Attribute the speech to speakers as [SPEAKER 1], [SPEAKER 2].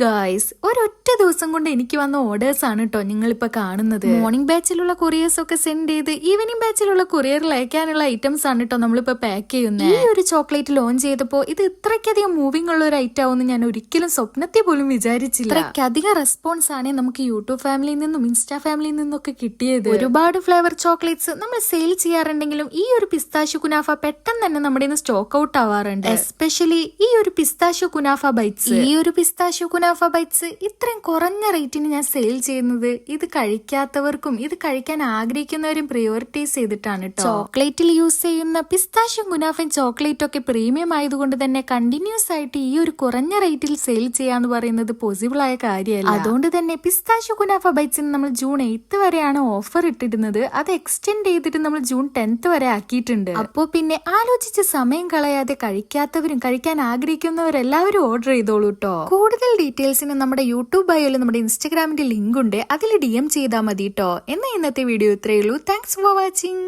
[SPEAKER 1] Guys, ഒരൊറ്റ ദിവസം കൊണ്ട് എനിക്ക് വന്ന ഓർഡേഴ്സ് ആണ് കേട്ടോ നിങ്ങളിപ്പോ കാണുന്നത്. മോർണിംഗ് ബാച്ചിലുള്ള കൊറിയേഴ്സ് ഒക്കെ സെൻഡ് ചെയ്ത് ഈവനിംഗ് ബാച്ചിലുള്ള കൊറിയറിൽ അയക്കാനുള്ള ഐറ്റംസ് ആണ് കേട്ടോ നമ്മളിപ്പോ പാക്ക് ചെയ്യുന്നത്. ഈ ഒരു ചോക്ലേറ്റ് ലോഞ്ച് ചെയ്തപ്പോ ഇത് ഇത്രയ്ക്കധികം മൂവിംഗ് ഉള്ള ഒരു ഐറ്റം ആവുമെന്ന് ഞാൻ ഒരിക്കലും സ്വപ്നത്തെ പോലും വിചാരിച്ചില്ല. ഇത്രയ്ക്കധികം റെസ്പോൺസ് ആണ് നമുക്ക് യൂട്യൂബ് ഫാമിലിയിൽ നിന്നും ഇൻസ്റ്റാ ഫാമിലിയിൽ നിന്നും ഒക്കെ കിട്ടിയത്. ഒരുപാട് ഫ്ലേവർ ചോക്ലേറ്റ്സ് നമ്മൾ സെയിൽ ചെയ്യാറുണ്ടെങ്കിലും ഈ ഒരു പിസ്താഷ്യോ കുനാഫ പെട്ടെന്ന് തന്നെ നമ്മുടെ സ്റ്റോക്ക് ഔട്ട് ആവാറുണ്ട്. എസ്പെഷ്യലി ഈ ഒരു പിസ്താഷ്യോ കുനാഫ ബൈറ്റ്സ്. ഈ ഒരു പിസ്താഷ്യോ കുനാഫ ബൈറ്റ്സ് ഇത്രയും കുറഞ്ഞ റേറ്റിന് ഞാൻ സെയിൽ ചെയ്യുന്നത് ഇത് കഴിക്കാത്തവർക്കും ഇത് കഴിക്കാൻ ആഗ്രഹിക്കുന്നവരും പ്രയോറിറ്റൈസ് ചെയ്തിട്ടാണ് കേട്ടോ. ചോക്ലേറ്റിൽ യൂസ് ചെയ്യുന്ന പിസ്താഷ്യോ കുനാഫയും ചോക്ലേറ്റ് ഒക്കെ പ്രീമിയം ആയതുകൊണ്ട് തന്നെ കണ്ടിന്യൂസ് ആയിട്ട് ഈ ഒരു കുറഞ്ഞ റേറ്റിൽ സെയിൽ ചെയ്യാന്ന് പറയുന്നത് പോസിബിൾ ആയ കാര്യമല്ല. അതുകൊണ്ട് തന്നെ പിസ്താഷ്യോ കുനാഫ ബൈറ്റ്സിന് നമ്മൾ ജൂൺ 8 വരെയാണ് ഓഫർ ഇട്ടിരുന്നത്. അത് എക്സ്റ്റെൻഡ് ചെയ്തിട്ട് നമ്മൾ ജൂൺ 10 വരെ ആക്കിയിട്ടുണ്ട്. അപ്പോ പിന്നെ ആലോചിച്ച് സമയം കളയാതെ കഴിക്കാത്തവരും കഴിക്കാൻ ആഗ്രഹിക്കുന്നവരെല്ലാവരും ഓർഡർ ചെയ്തോളൂ കേട്ടോ. കൂടുതൽ ഡീറ്റെയിൽസിന് നമ്മുടെ യൂട്യൂബ് ബയോയിൽ നമ്മുടെ ഇൻസ്റ്റാഗ്രാമിന്റെ ലിങ്ക് ഉണ്ട്, അതിൽ DM ചെയ്താൽ മതി കേട്ടോ. എന്നാ ഇന്നത്തെ വീഡിയോ ഇത്രയേ ഉള്ളൂ. Thanks for watching.